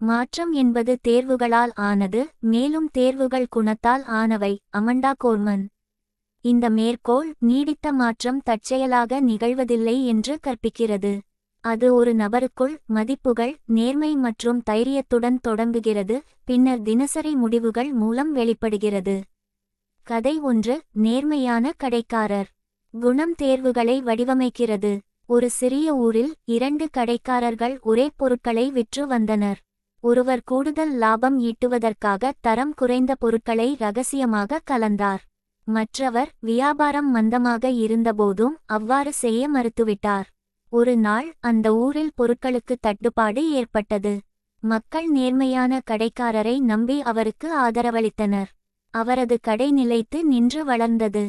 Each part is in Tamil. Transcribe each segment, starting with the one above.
மாற்றம் என்பது தேர்வுகளால் ஆனது, மேலும் தேர்வுகள் குணத்தால் ஆனவை. Amanda Coleman. இந்த மேற்கோள் நீடித்த மாற்றம் தற்செயலாக நிகழ்வதில்லை என்று கற்பிக்கிறது. அது ஒரு நபருக்குள் மதிப்புகள், நேர்மை மற்றும் தைரியத்துடன் தொடங்குகிறது, பின்னர் தினசரி முடிவுகள் மூலம் வெளிப்படுகிறது. கதை 1. நேர்மையான கடைக்காரர். குணம் தேர்வுகளை வடிவமைக்கிறது. ஒரு சிறிய ஊரில் 2 கடைக்காரர்கள் ஒரே பொருட்களை விற்று வந்தனர். ஒருவர் கூடுதல் லாபம் ஈட்டுவதற்காக தரம் குறைந்த பொருட்களை ரகசியமாக கலந்தார். மற்றவர் வியாபாரம் மந்தமாக இருந்தபோதும் அவ்வாறு செய்ய மறுத்துவிட்டார். ஒரு நாள் அந்த ஊரில் பொருட்களுக்கு தட்டுப்பாடு ஏற்பட்டது. மக்கள் நேர்மையான கடைக்காரரை நம்பி அவருக்கு ஆதரவளித்தனர். அவரது கடை நிலைத்து நின்று வளர்ந்தது.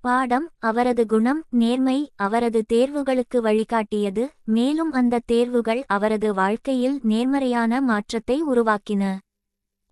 பாடம்: அவரது குணம், நேர்மை அவரது தேர்வுகளுக்கு வழிகாட்டியது, மேலும் அந்த தேர்வுகள் அவரது வாழ்க்கையில் நேர்மறையான மாற்றத்தை உருவாக்கின.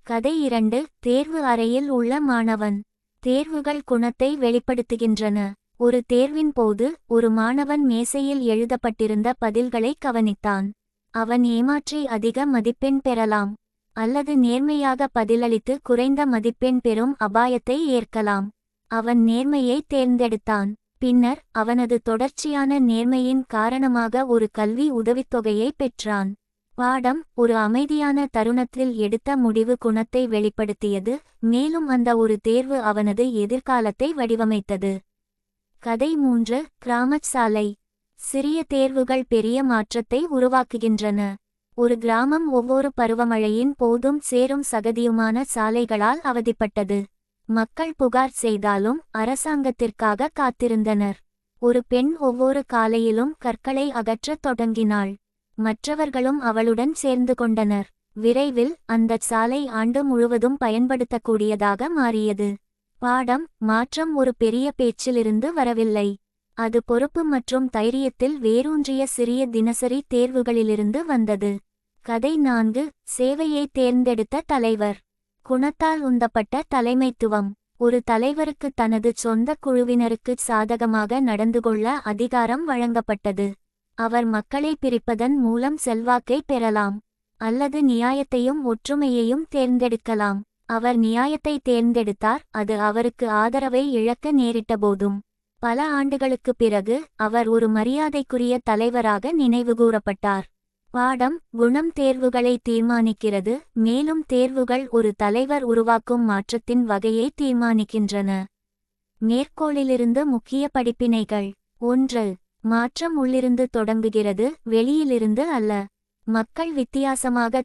கதை 2. தேர்வு அறையில் உள்ள மாணவன். தேர்வுகள் குணத்தை வெளிப்படுத்துகின்றன. ஒரு தேர்வின் போது ஒரு மாணவன் மேசையில் எழுதப்பட்டிருந்த பதில்களை கவனித்தான். அவன் ஏமாற்றி அதிக மதிப்பெண் பெறலாம், அல்லது நேர்மையாக பதிலளித்து குறைந்த மதிப்பெண் பெறும் அபாயத்தை ஏற்கலாம். அவன் நேர்மையை தேர்ந்தெடுத்தான். பின்னர் அவனது தொடர்ச்சியான நேர்மையின் காரணமாக ஒரு கல்வி உதவித்தொகையை பெற்றான். பாடம்: ஒரு அமைதியான தருணத்தில் எடுத்த முடிவு குணத்தை வெளிப்படுத்தியது, மேலும் அந்த ஒரு தேர்வு அவனது எதிர்காலத்தை வடிவமைத்தது. கதை 3. கிராமச் சாலை. சிறிய தேர்வுகள் பெரிய மாற்றத்தை உருவாக்குகின்றன. ஒரு கிராமம் ஒவ்வொரு பருவமழையின் போதும் சேரும் சகதியுமான சாலைகளால் அவதிப்பட்டது. மக்கள் புகார் செய்தாலும் அரசாங்கத்திற்காக காத்திருந்தனர். ஒரு பெண் ஒவ்வொரு காலையிலும் கற்களை அகற்றத் தொடங்கினாள். மற்றவர்களும் அவளுடன் சேர்ந்து கொண்டனர். விரைவில் அந்தச் சாலை ஆண்டு முழுவதும் பயன்படுத்தக்கூடியதாக மாறியது. பாடம்: மாற்றம் ஒரு பெரிய பேச்சிலிருந்து வரவில்லை. அது பொறுப்பு மற்றும் தைரியத்தில் வேரூன்றிய சிறிய தினசரி தேர்வுகளிலிருந்து வந்தது. கதை 4. சேவையை தேர்ந்தெடுத்த தலைவர். குணத்தால் உந்தப்பட்ட தலைமைத்துவம். ஒரு தலைவருக்கு தனது சொந்த குழுவினருக்கு சாதகமாக நடந்து கொள்ள அதிகாரம் வழங்கப்பட்டது. அவர் மக்களை பிரிப்பதன் மூலம் செல்வாக்கை பெறலாம், அல்லது நியாயத்தையும் ஒற்றுமையையும் தேர்ந்தெடுக்கலாம். அவர் நியாயத்தை தேர்ந்தெடுத்தார், அது அவருக்கு ஆதரவை இழக்க நேரிட்டபோதும். பல ஆண்டுகளுக்குப் பிறகு அவர் ஒரு மரியாதைக்குரிய தலைவராக நினைவுகூரப்பட்டார். பாடம்: குணம் தேர்வுகளை தீர்மானிக்கிறது, மேலும் தேர்வுகள் ஒரு தலைவர் உருவாக்கும் மாற்றத்தின் வகையை தீர்மானிக்கின்றன. மேற்கோளிலிருந்து முக்கிய படிப்பினைகள். 1. மாற்றம் உள்ளிருந்து தொடங்குகிறது, வெளியிலிருந்து அல்ல. மக்கள் வித்தியாசமாக